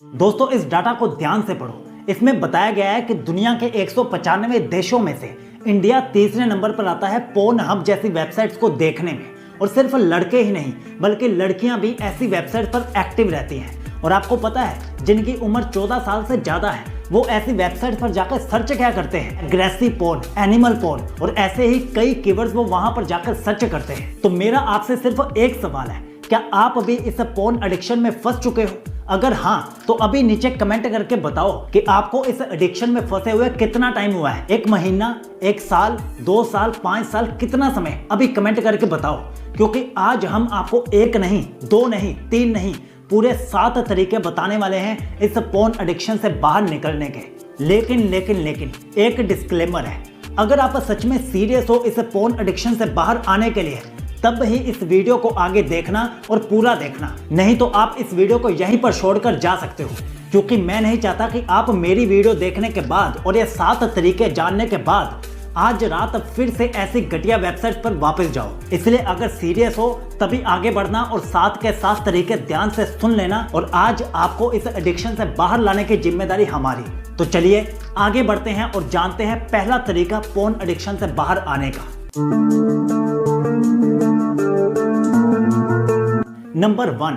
दोस्तों इस डाटा को ध्यान से पढ़ो। इसमें बताया गया है कि दुनिया के 195 देशों में से इंडिया तीसरे नंबर पर आता है पोर्न हब जैसी वेबसाइट्स को देखने में। और सिर्फ लड़के ही नहीं बल्कि लड़कियां भी ऐसी वेबसाइट पर एक्टिव रहती हैं। और आपको पता है जिनकी उम्र 14 साल से ज्यादा है वो ऐसी वेबसाइट पर जाकर सर्च क्या करते हैं? एग्रेसिव पोर्न, एनिमल पोर्न और ऐसे ही कई कीवर्ड्स वो वहां पर जाकर सर्च करते हैं। तो मेरा आपसे सिर्फ एक सवाल है, क्या आप अभी इस पोर्न एडिक्शन में फंस चुके हो? अगर हाँ तो अभी नीचे कमेंट करके बताओ कि आपको इस एडिक्शन में फंसे हुए कितना टाइम हुआ है। 1 महीना, 1 साल, 2 साल, 5 साल, कितना समय? अभी कमेंट करके बताओ, क्योंकि आज हम आपको 1 नहीं, 2 नहीं, 3 नहीं, पूरे 7 तरीके बताने वाले हैं इस पोर्न एडिक्शन से बाहर निकलने के। लेकिन एक डिस्क्लेमर है, अगर आप सच में सीरियस हो इस पोर्न एडिक्शन से बाहर आने के लिए तब ही इस वीडियो को आगे देखना और पूरा देखना, नहीं तो आप इस वीडियो को यहीं पर छोड़कर जा सकते हो। क्योंकि मैं नहीं चाहता कि आप मेरी वीडियो देखने के बाद और ये 7 तरीके जानने के बाद आज रात फिर से ऐसी घटिया वेबसाइट पर वापस जाओ। इसलिए अगर सीरियस हो तभी आगे बढ़ना और 7 के 7 तरीके ध्यान से सुन लेना और आज आपको इस एडिक्शन से बाहर लाने की जिम्मेदारी हमारी। तो चलिए आगे बढ़ते हैं और जानते हैं पहला तरीका पोर्न एडिक्शन से बाहर आने का। Number 1,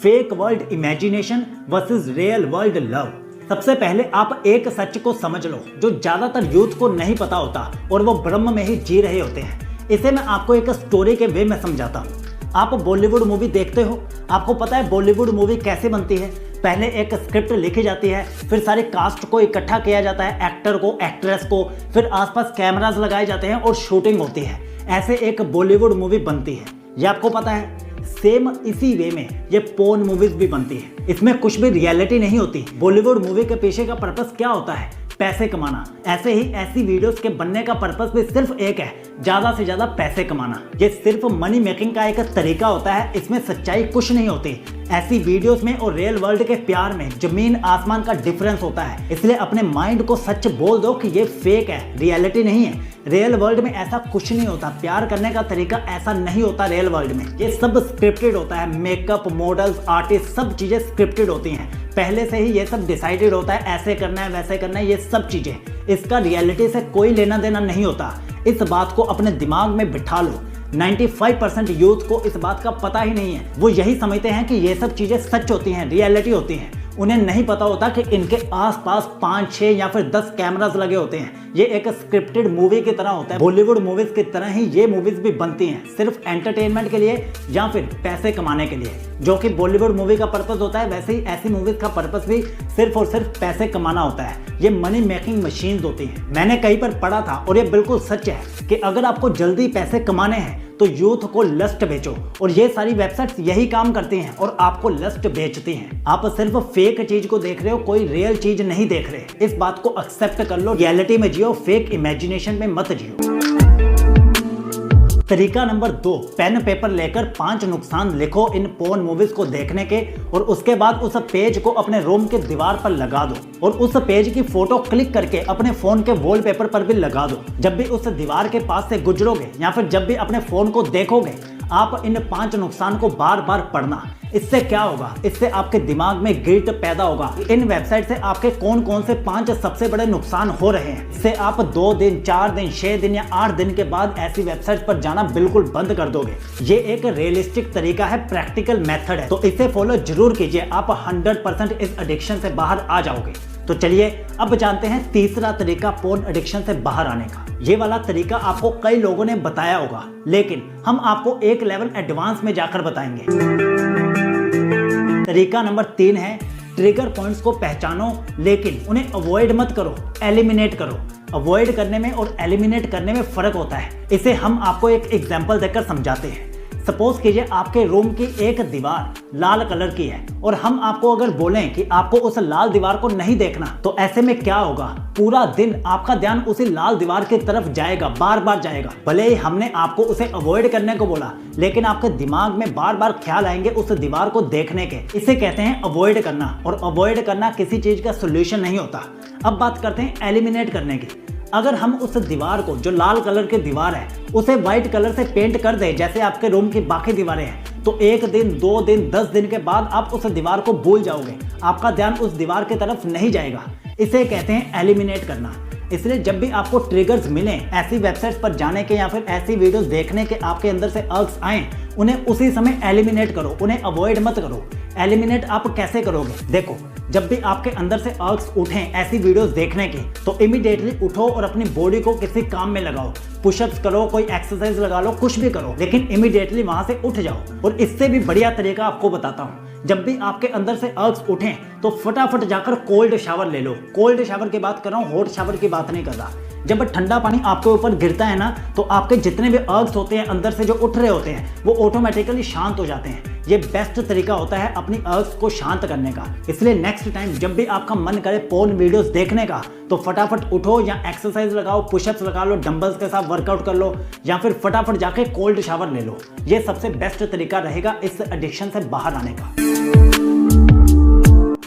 fake world imagination versus real world love. सबसे पहले आप एक सच को समझ लो जो ज्यादातर यूथ को नहीं पता होता और वो भ्रम में ही जी रहे होते हैं। इसे मैं आपको एक स्टोरी के वे में समझाता हूँ। आप बॉलीवुड मूवी देखते हो, आपको पता है बॉलीवुड मूवी कैसे बनती है? पहले एक स्क्रिप्ट लिखी जाती है, फिर सारी कास्ट को इकट्ठा किया जाता है, एक्टर को, एक्ट्रेस को, फिर आसपास कैमरास लगाए जाते हैं और शूटिंग होती है। ऐसे एक बॉलीवुड मूवी बनती है, ये आपको पता है। सेम इसी वे में ये पोर्न मूवीज भी बनती है। इसमें कुछ भी रियलिटी नहीं होती। बॉलीवुड मूवी के पीछे का पर्पस क्या होता है? पैसे कमाना। ऐसे ही ऐसी वीडियोस के बनने का पर्पस भी सिर्फ एक है, ज्यादा से ज्यादा पैसे कमाना। ये सिर्फ मनी मेकिंग का एक तरीका होता है, इसमें सच्चाई कुछ नहीं होती। ऐसी वीडियोस में और रियल वर्ल्ड के प्यार में जमीन आसमान का डिफरेंस होता है। इसलिए अपने माइंड को सच बोल दो कि ये फेक है, रियलिटी नहीं है। रियल वर्ल्ड में ऐसा कुछ नहीं होता, प्यार करने का तरीका ऐसा नहीं होता रियल वर्ल्ड में। ये सब स्क्रिप्टेड होता है, मेकअप, मॉडल्स, आर्टिस्ट, सब चीजें स्क्रिप्टेड होती हैं। पहले से ही ये सब डिसाइडेड होता है, ऐसे करना है, वैसे करना है, ये सब चीजें। इसका रियलिटी से कोई लेना देना नहीं होता। इस बात को अपने दिमाग में बिठा लो। 95% यूथ को इस बात का पता ही नहीं है। वो यही समझते हैं कि ये सब चीजें सच होती हैं, रियलिटी होती हैं। उन्हें नहीं पता होता कि इनके आसपास 5, 6 या फिर 10 कैमरास लगे होते हैं। ये एक स्क्रिप्टेड मूवी की तरह होता है। बॉलीवुड मूवीज की तरह ही ये मूवीज भी बनती हैं, सिर्फ एंटरटेनमेंट के लिए या फिर पैसे कमाने के लिए। जो कि बॉलीवुड मूवी का पर्पस होता है, वैसे ही ऐसी मूवीज का पर्पस भी सिर्फ और सिर्फ पैसे कमाना होता है। ये मनी मेकिंग मशीन्स होती हैं। मैंने कहीं पर पढ़ा था और ये बिल्कुल सच है कि अगर आपको जल्दी पैसे कमाने हैं तो यूथ को लस्ट बेचो। और ये सारी वेबसाइट्स यही काम करती हैं और आपको लस्ट बेचती हैं। आप सिर्फ फेक चीज को देख रहे हो, कोई रियल चीज नहीं देख रहे। इस बात को एक्सेप्ट कर लो, रियलिटी में जियो, फेक इमेजिनेशन में मत जियो। तरीका नंबर 2, पेन पेपर लेकर 5 नुकसान लिखो इन पोर्न मूवीज को देखने के और उसके बाद उस पेज को अपने रूम के दीवार पर लगा दो और उस पेज की फोटो क्लिक करके अपने फोन के वॉलपेपर पर भी लगा दो। जब भी उस दीवार के पास से गुजरोगे या फिर जब भी अपने फोन को देखोगे, आप इन 5 नुकसान को बार बार पढ़ना। इससे क्या होगा? इससे आपके दिमाग में गिल्ट पैदा होगा। इन वेबसाइट से आपके कौन कौन से 5 सबसे बड़े नुकसान हो रहे हैं। इससे आप 2 दिन, 4 दिन, 6 दिन या 8 दिन के बाद ऐसी वेबसाइट पर जाना बिल्कुल बंद कर दोगे। ये एक रियलिस्टिक तरीका है, प्रैक्टिकल मेथड है, तो इसे फॉलो जरूर कीजिए। आप 100% इस एडिक्शन से बाहर आ जाओगे। तो चलिए अब जानते हैं तीसरा तरीका पोर्न एडिक्शन से बाहर आने का। ये वाला तरीका आपको कई लोगों ने बताया होगा, लेकिन हम आपको एक लेवल एडवांस में जाकर बताएंगे। तरीका नंबर 3 है, ट्रिगर पॉइंट्स को पहचानो लेकिन उन्हें अवॉइड मत करो, एलिमिनेट करो। अवॉइड करने में और एलिमिनेट करने में फर्क होता है। इसे हम आपको एक एग्जांपल देकर समझाते हैं। सपोज कीजिए आपके रूम की एक दीवार लाल कलर की है और हम आपको अगर बोलें कि आपको उस लाल दीवार को नहीं देखना, तो ऐसे में क्या होगा? पूरा दिन आपका ध्यान उसी लाल दीवार की तरफ जाएगा, बार बार जाएगा। भले ही हमने आपको उसे अवॉइड करने को बोला, लेकिन आपके दिमाग में बार बार ख्याल आएंगे उस दीवार को देखने के। इसे कहते हैं अवॉइड करना, और अवॉइड करना किसी चीज का सोल्यूशन नहीं होता। अब बात करते हैं एलिमिनेट करने की। अगर हम उस दीवार को, जो लाल कलर की दीवार है, उसे व्हाइट कलर से पेंट कर दें जैसे आपके रूम की बाकी दीवारें हैं, तो 1 दिन, 2 दिन, 10 दिन के बाद आप उस दीवार को भूल जाओगे। आपका ध्यान उस दीवार की तरफ नहीं जाएगा। इसे कहते हैं एलिमिनेट करना। इसलिए जब भी आपको ट्रिगर्स मिले ऐसी वेबसाइट्स पर जाने के या फिर ऐसी वीडियोस देखने के आपके अंदर से अर्ग्स आए, उन्हें उसी समय एलिमिनेट करो, उन्हें अवॉइड मत करो। एलिमिनेट आप कैसे करोगे? देखो, जब भी आपके अंदर से अर्ग्स उठें ऐसी वीडियोस देखने की, तो इमीडिएटली उठो और अपनी बॉडी को किसी काम में लगाओ। पुशअप्स करो, कोई एक्सरसाइज लगा लो, कुछ भी करो, लेकिन इमीडिएटली वहां से उठ जाओ। और इससे भी बढ़िया तरीका आपको बताता हूँ। जब भी आपके अंदर से अर्ग्स उठें तो फटाफट जाकर कोल्ड शावर ले लो। कोल्ड शावर की बात कर रहा हूँ, हॉट शावर की बात नहीं कर रहा। जब ठंडा पानी आपके ऊपर गिरता है ना, तो आपके जितने भी अर्ग्स होते हैं अंदर से जो उठ रहे होते हैं, वो ऑटोमेटिकली शांत हो जाते हैं। ये बेस्ट तरीका होता है अपनी अर्ग्स को शांत करने का। इसलिए नेक्स्ट टाइम जब भी आपका मन करे पोर्न वीडियोस देखने का, तो फटाफट उठो या एक्सरसाइज लगाओ, पुशअप्स लगा लो, डंबल्स के साथ वर्कआउट कर लो, या फिर फटाफट जाके कोल्ड शावर ले लो। ये सबसे बेस्ट तरीका रहेगा इस एडिक्शन से बाहर आने का।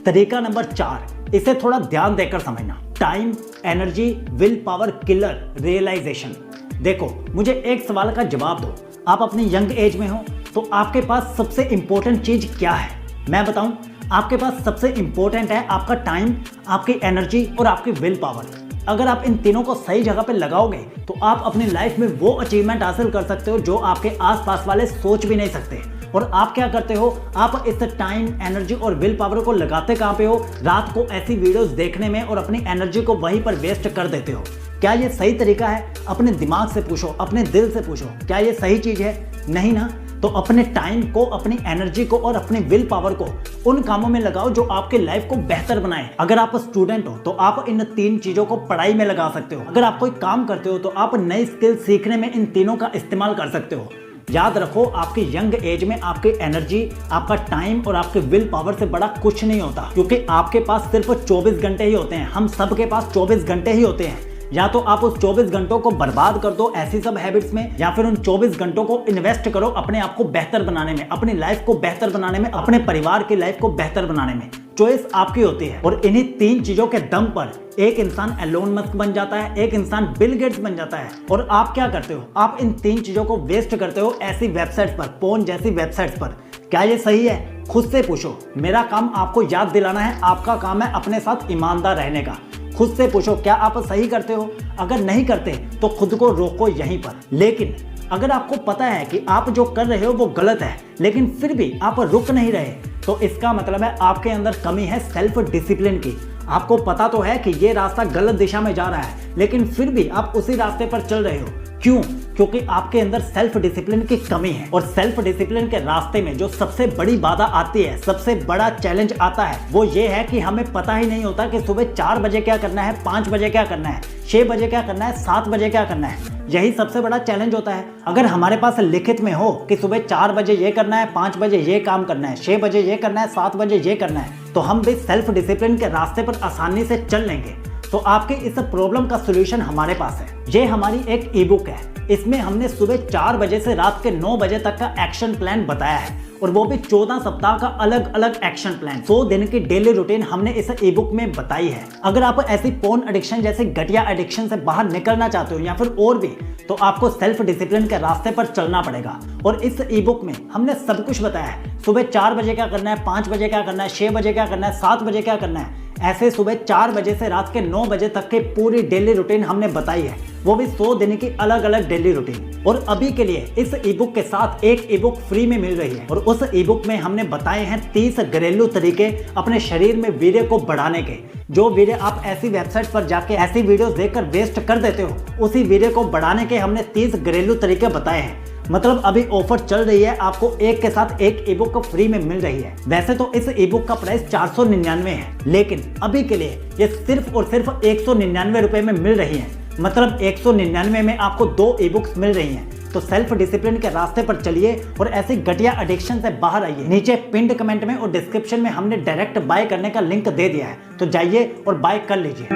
तरीका नंबर 4, इसे थोड़ा ध्यान देकर समझना। Time, energy, willpower killer realisation. देखो, मुझे एक सवाल का जवाब दो। आप अपनी यंग एज में हो तो आपके पास सबसे इंपॉर्टेंट चीज क्या है? मैं बताऊं, आपके पास सबसे इंपॉर्टेंट है आपका टाइम, आपकी एनर्जी और आपकी विल पावर। अगर आप इन तीनों को सही जगह पे लगाओगे तो आप अपनी लाइफ में वो अचीवमेंट हासिल कर सकते हो जो आपके आसपास वाले सोच भी नहीं सकते। और आप क्या करते हो? आप इस टाइम, एनर्जी और विल पावर को लगाते कहाँ पे हो? रात को ऐसी वीडियोस देखने में, और अपनी एनर्जी को वहीं पर वेस्ट कर देते हो। क्या ये सही तरीका है? अपने दिमाग से पूछो, अपने दिल से पूछो, क्या ये सही चीज है? नहीं ना। तो अपने टाइम को, अपनी एनर्जी को और अपनी विल पावर को उन कामों में लगाओ जो आपके लाइफ को बेहतर बनाए। अगर आप स्टूडेंट हो तो आप इन 3 चीजों को पढ़ाई में लगा सकते हो। अगर आप कोई काम करते हो तो आप नई स्किल सीखने में इन तीनों का इस्तेमाल कर सकते हो। याद रखो, आपकी यंग एज में आपकी एनर्जी, आपका टाइम और आपके विल पावर से बड़ा कुछ नहीं होता, क्योंकि आपके पास सिर्फ 24 घंटे ही होते हैं। हम सबके पास 24 घंटे ही होते हैं। या तो आप उस 24 घंटों को बर्बाद कर दो ऐसी सब हैबिट्स में, या फिर उन 24 घंटों को इन्वेस्ट करो अपने आप को बेहतर बनाने में, अपनी लाइफ को बेहतर बनाने में, अपने परिवार की लाइफ को बेहतर बनाने में। चॉइस आपकी होती है। और इन्हीं 3 चीजों के दम पर एक इंसान एलोन मस्क बन जाता है, एक इंसान बिल गेट्स बन जाता है। और आप क्या करते हो? आप इन 3 चीजों को वेस्ट करते हो ऐसी वेबसाइट्स पर, पोर्न जैसी वेबसाइट्स पर। क्या ये सही है? खुद से पूछो। मेरा काम आपको याद दिलाना है, आपका काम है अपने साथ ईमानदार रहने का। खुद से पूछो, क्या आप सही करते हो? अगर नहीं करते तो खुद को रोको यहीं पर। लेकिन अगर आपको पता है कि आप जो कर रहे हो वो गलत है, लेकिन फिर भी आप रुक नहीं रहे, तो इसका मतलब है आपके अंदर कमी है सेल्फ डिसिप्लिन की। आपको पता तो है कि ये रास्ता गलत दिशा में जा रहा है, लेकिन फिर भी आप उसी रास्ते पर चल रहे हो। क्यों? क्योंकि आपके अंदर सेल्फ डिसिप्लिन की कमी है। और सेल्फ डिसिप्लिन के रास्ते में जो सबसे बड़ी बाधा आती है, सबसे बड़ा चैलेंज आता है, वो ये है कि हमें पता ही नहीं होता कि सुबह 4 बजे क्या करना है, 5 बजे क्या करना है, 6 बजे क्या करना है, 7 बजे क्या करना है। यही सबसे बड़ा चैलेंज होता है। अगर हमारे पास लिखित में हो कि सुबह 4 बजे ये करना है, 5 बजे ये काम करना है, 6 बजे ये करना है, 7 बजे ये करना है, तो हम भी सेल्फ डिसिप्लिन के रास्ते पर आसानी से चल लेंगे। तो आपके इस प्रॉब्लम का सलूशन हमारे पास है। ये हमारी एक ई बुक है। इसमें हमने सुबह 4 बजे से रात के 9 बजे तक का एक्शन प्लान बताया है, और वो भी 14 सप्ताह का अलग अलग एक्शन प्लान। 100 दिन की डेली रूटीन हमने इस ई बुक में बताई है। अगर आप ऐसी पोर्न एडिक्शन जैसे घटिया एडिक्शन से बाहर निकलना चाहते हो या फिर और भी, तो आपको सेल्फ डिसिप्लिन के रास्ते पर चलना पड़ेगा। और इस ई बुक में हमने सब कुछ बताया है। सुबह 4 बजे क्या करना है, 5 बजे क्या करना है, 6 बजे क्या करना है, 7 बजे क्या करना है। ऐसे सुबह 4 बजे से रात के 9 बजे तक की पूरी डेली रूटीन हमने बताई है, वो भी 100 दिन की अलग अलग डेली रूटीन। और अभी के लिए इस ई बुक के साथ एक ई बुक फ्री में मिल रही है। और उस ई बुक में हमने बताए हैं 30 घरेलू तरीके अपने शरीर में वीर्य को बढ़ाने के। जो वीर्य आप ऐसी वेबसाइट पर जाके ऐसी वीडियोस देखकर वेस्ट कर देते हो, उसी वीर्य को बढ़ाने के हमने 30 घरेलू तरीके बताए हैं। मतलब अभी ऑफर चल रही है, आपको एक के साथ एक ई बुक फ्री में मिल रही है। वैसे तो इस ई बुक का प्राइस 499 है, लेकिन अभी के लिए ये सिर्फ और सिर्फ 199 रुपए में मिल रही है। मतलब 199 में आपको 2 ई बुक्स मिल रही हैं। तो सेल्फ डिसिप्लिन के रास्ते पर चलिए और ऐसी घटिया एडिक्शन से बाहर आइए। नीचे पिंड कमेंट में और डिस्क्रिप्शन में हमने डायरेक्ट बाय करने का लिंक दे दिया है, तो जाइए और बाय कर लीजिए।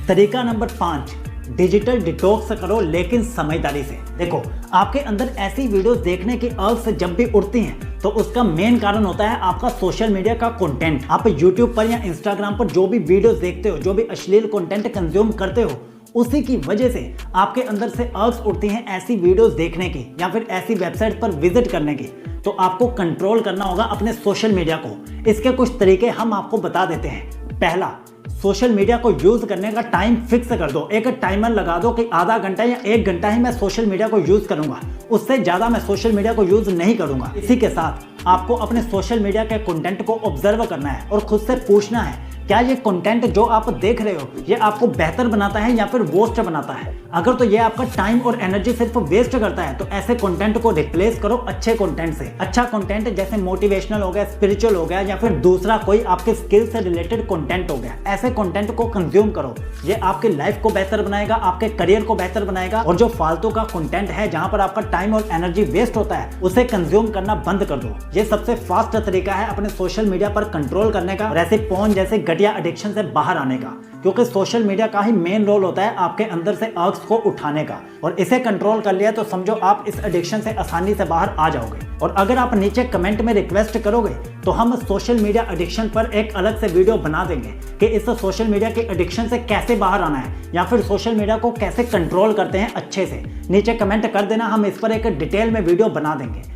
तरीका नंबर 5, डिजिटल डिटॉक्स करो, लेकिन समझदारी से। देखो, आपके अंदर ऐसी वीडियोस देखने की अर्ज जब भी उठती हैं तो उसका मेन कारण होता है आपका सोशल मीडिया का कंटेंट। आप यूट्यूब पर या इंस्टाग्राम पर जो भी वीडियोस देखते हो, जो भी अश्लील कंटेंट कंज्यूम करते हो, उसी की वजह से आपके अंदर से अर्ज उठती हैं ऐसी वीडियोस देखने की या फिर ऐसी वेबसाइट पर विजिट करने की। तो आपको कंट्रोल करना होगा अपने सोशल मीडिया को। इसके कुछ तरीके हम आपको बता देते हैं। पहला, सोशल मीडिया को यूज करने का टाइम फिक्स कर दो। एक टाइमर लगा दो कि आधा घंटा या 1 घंटा ही मैं सोशल मीडिया को यूज करूंगा, उससे ज्यादा मैं सोशल मीडिया को यूज नहीं करूंगा। इसी के साथ आपको अपने सोशल मीडिया के कंटेंट को ऑब्जर्व करना है और खुद से पूछना है, क्या ये कंटेंट जो आप देख रहे हो ये आपको बेहतर बनाता है या फिर वर्स्ट बनाता है। अगर तो ये आपका टाइम और एनर्जी सिर्फ वेस्ट करता है तो ऐसे कंटेंट को रिप्लेस करो अच्छे कंटेंट से। अच्छा कंटेंट जैसे मोटिवेशनल हो गया, स्पिरिचुअल हो गया या फिर दूसरा कोई आपके स्किल से रिलेटेड कंटेंट हो गया, ऐसे कंटेंट को कंज्यूम करो। ये आपकी लाइफ को बेहतर बनाएगा, आपके करियर को बेहतर बनाएगा। और जो फालतू का कंटेंट है जहां पर आपका टाइम और एनर्जी वेस्ट होता है उसे कंज्यूम करना बंद कर दो। ये सबसे फास्ट तरीका है अपने सोशल मीडिया पर कंट्रोल करने का और ऐसे फोन जैसे घटिया एडिक्शन से बाहर आने का, क्योंकि सोशल मीडिया का ही मेन रोल होता है आपके अंदर से अर्ज को उठाने का। और इसे कंट्रोल कर लिया तो समझो आप इस एडिक्शन से आसानी से बाहर आ जाओगे। और अगर आप नीचे कमेंट में रिक्वेस्ट करोगे तो हम सोशल मीडिया एडिक्शन पर एक अलग से वीडियो बना देंगे कि इस सोशल मीडिया के एडिक्शन से कैसे बाहर आना है या फिर सोशल मीडिया को कैसे कंट्रोल करते हैं अच्छे से। नीचे कमेंट कर देना, हम इस पर एक डिटेल में वीडियो बना देंगे।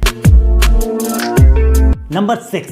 नंबर 6,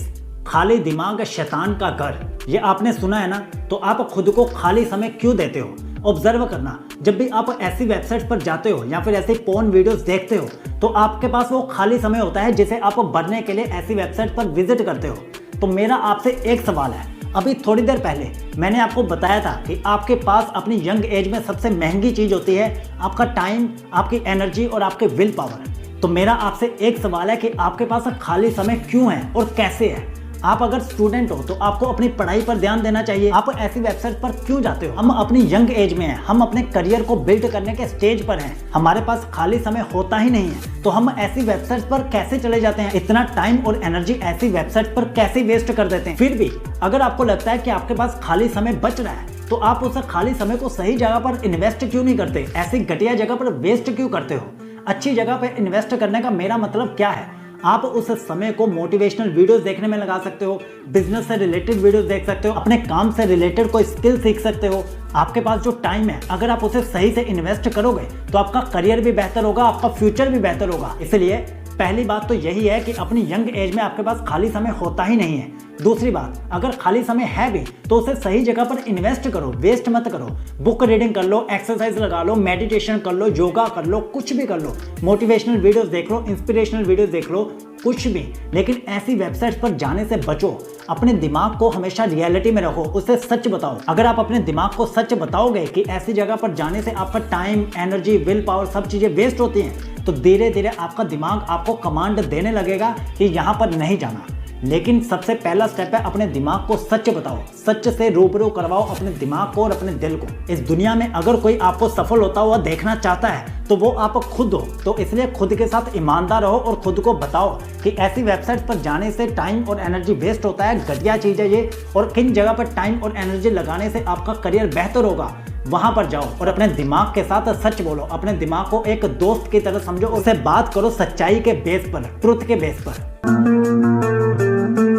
खाली दिमाग शैतान का घर। ये आपने सुना है ना, तो आप खुद को खाली समय क्यों देते हो? ऑब्जर्व करना, जब भी आप ऐसी वेबसाइट पर जाते हो या फिर ऐसी पोर्न वीडियोस देखते हो तो आपके पास वो खाली समय होता है जिसे आप भरने के लिए ऐसी वेबसाइट पर विजिट करते हो। तो मेरा आपसे एक सवाल है, अभी थोड़ी देर पहले मैंने आपको बताया था कि आपके पास अपनी यंग एज में सबसे महंगी चीज होती है आपका टाइम, आपकी एनर्जी और आपके विल पावर। तो मेरा आपसे एक सवाल है कि आपके पास खाली समय क्यों है और कैसे है? आप अगर स्टूडेंट हो तो आपको अपनी पढ़ाई पर ध्यान देना चाहिए। आप ऐसी वेबसाइट पर क्यों जाते हो? हम अपनी यंग एज में हैं, हम अपने करियर को बिल्ड करने के स्टेज पर हैं, हमारे पास खाली समय होता ही नहीं है, तो हम ऐसी वेबसाइट पर कैसे चले जाते हैं? इतना टाइम और एनर्जी ऐसी वेबसाइट पर कैसे वेस्ट कर देते हैं? फिर भी अगर आपको लगता है कि आपके पास खाली समय बच रहा है तो आप उस खाली समय को सही जगह पर इन्वेस्ट क्यों नहीं करते? ऐसी घटिया जगह पर वेस्ट क्यों करते हो? अच्छी जगह पर इन्वेस्ट करने का मेरा मतलब क्या है? आप उस समय को मोटिवेशनल वीडियोस देखने में लगा सकते हो, बिजनेस से रिलेटेड वीडियोस देख सकते हो, अपने काम से रिलेटेड कोई स्किल सीख सकते हो। आपके पास जो टाइम है अगर आप उसे सही से इन्वेस्ट करोगे तो आपका करियर भी बेहतर होगा, आपका फ्यूचर भी बेहतर होगा। इसलिए पहली बात तो यही है कि अपनी यंग एज में आपके पास खाली समय होता ही नहीं है। दूसरी बात, अगर खाली समय है भी तो उसे सही जगह पर इन्वेस्ट करो, वेस्ट मत करो। बुक रीडिंग कर लो, एक्सरसाइज लगा लो, मेडिटेशन कर लो, योगा कर लो, कुछ भी कर लो, मोटिवेशनल वीडियोस देख लो, इंस्पिरेशनल वीडियोस देख लो, कुछ भी। लेकिन ऐसी वेबसाइट्स पर जाने से बचो। अपने दिमाग को हमेशा रियलिटी में रखो, उसे सच बताओ। अगर आप अपने दिमाग को सच बताओगे कि ऐसी जगह पर जाने से आपका टाइम, एनर्जी, विल पावर सब चीजें वेस्ट होती हैं तो धीरे धीरे आपका दिमाग आपको कमांड देने लगेगा कि यहाँ पर नहीं जाना। लेकिन सबसे पहला स्टेप है अपने दिमाग को सच बताओ, सच से रूबरू करवाओ अपने दिमाग को और अपने दिल को। इस दुनिया में अगर कोई आपको सफल होता हुआ देखना चाहता है तो वो आप खुद हो। तो इसलिए खुद के साथ ईमानदार रहो और खुद को बताओ कि ऐसी वेबसाइट पर जाने से टाइम और एनर्जी वेस्ट होता है, घटिया चीज है ये, और किन जगह पर टाइम और एनर्जी लगाने से आपका करियर बेहतर होगा वहां पर जाओ। और अपने दिमाग के साथ सच बोलो, अपने दिमाग को एक दोस्त की तरह समझो, उससे बात करो सच्चाई के बेस पर, ट्रुथ के बेस पर।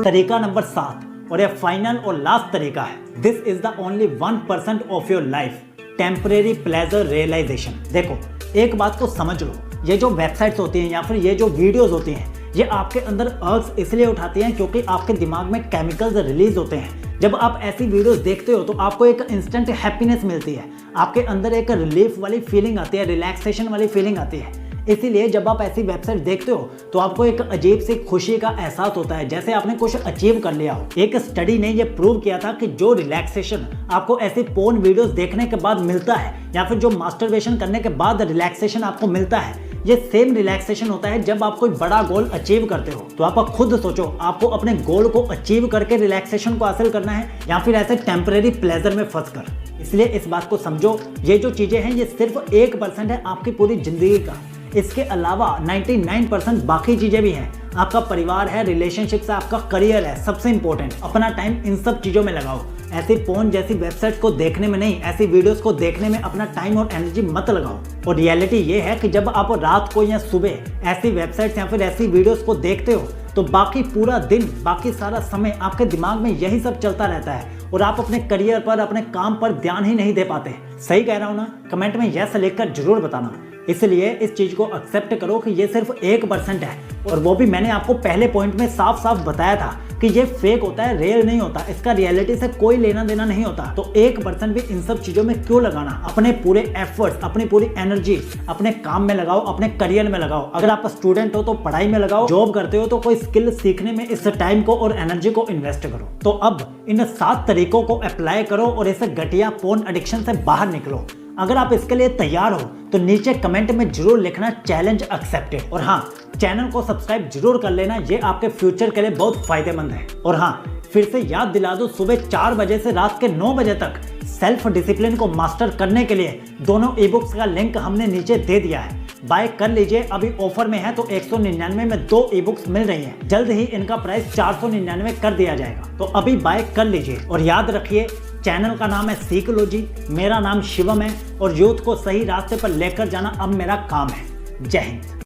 तरीका नंबर 7 और ये फाइनल और लास्ट तरीका है, this is the only 1% of your life, temporary pleasure realisation. देखो, एक बात को समझ लो, ये जो वेबसाइट्स होती हैं या फिर ये जो वीडियोस होती हैं ये आपके अंदर अर्ज इसलिए उठाती हैं क्योंकि आपके दिमाग में केमिकल्स रिलीज होते हैं। जब आप ऐसी वीडियोस देखते हो तो आपको एक इंस्टेंट हैप्पीनेस मिलती है, आपके अंदर एक रिलीफ वाली फीलिंग आती है, रिलैक्सेशन वाली फीलिंग आती है। इसीलिए जब आप ऐसी वेबसाइट देखते हो तो आपको एक अजीब सी खुशी का एहसास होता है, जैसे आपने कुछ अचीव कर लिया हो। एक स्टडी ने यह प्रूव किया था कि जो रिलैक्सेशन आपको ऐसी पोर्न वीडियोस देखने के बाद मिलता है या फिर जो मास्टरबेशन करने के बाद रिलैक्सेशन आपको मिलता है, ये सेम रिलैक्सेशन होता है जब आप कोई बड़ा गोल अचीव करते हो। तो आप खुद सोचो, आपको अपने गोल को अचीव करके रिलैक्सेशन को हासिल करना है या फिर ऐसे टेम्परेरी प्लेजर में फंस कर। इसलिए इस बात को समझो, ये जो चीजें हैं ये सिर्फ 1% है आपकी पूरी जिंदगी का। इसके अलावा 99% बाकी चीजें भी हैं। आपका परिवार है, रिलेशनशिप है, आपका करियर है, सबसे इंपॉर्टेंट। अपना टाइम इन सब चीजों में लगाओ। ऐसी पोर्न जैसी वेबसाइट को देखने में नहीं, ऐसी वीडियोस को देखने में अपना टाइम और एनर्जी मत लगाओ। और रियलिटी ये है कि जब आप रात को या सुबह ऐसी वेबसाइट्स या फिर ऐसी वीडियोस को देखते हो तो बाकी पूरा दिन, बाकी सारा समय आपके दिमाग में यही सब चलता रहता है और आप अपने करियर पर, अपने काम पर ध्यान ही नहीं दे पाते। सही कह रहा हूं ना? कमेंट में यस लिखकर जरूर बताना। इसलिए इस चीज को एक्सेप्ट करो कि ये सिर्फ 1% है, और वो भी मैंने आपको पहले पॉइंट में साफ साफ बताया था कि ये फेक होता है, रियल नहीं होता, इसका रियलिटी से कोई लेना देना नहीं होता। तो 1% भी इन सब चीजों में क्यों लगाना? अपने पूरे एफर्ट्स, अपनी पूरी एनर्जी अपने काम में लगाओ, अपने करियर में लगाओ। अगर आप स्टूडेंट हो तो पढ़ाई में लगाओ, जॉब करते हो तो कोई स्किल सीखने में इस टाइम को और एनर्जी को इन्वेस्ट करो। तो अब इन 7 तरीकों को अप्लाई करो और इस घटिया पोर्न एडिक्शन से बाहर निकलो। अगर आप इसके लिए तैयार हो तो नीचे कमेंट में जरूर लिखना चैलेंज एक्सेप्टेड। और हाँ, चैनल को सब्सक्राइब जरूर कर लेना, ये आपके फ्यूचर के लिए बहुत फायदेमंद है। और हाँ, फिर से याद दिला दो, सुबह 4 बजे से रात के 9 बजे तक सेल्फ डिसिप्लिन को मास्टर करने के लिए दोनों ई बुक्स का लिंक हमने नीचे दे दिया है। बाय कर लीजिए, अभी ऑफर में है तो 199 में 2 ई बुक्स मिल रही हैं। जल्द ही इनका प्राइस 499 कर दिया जाएगा, तो अभी बाय कर लीजिए। और याद रखिए, चैनल का नाम है सीकोलॉजी, मेरा नाम शिवम है और यूथ को सही रास्ते पर लेकर जाना अब मेरा काम है। जय हिंद।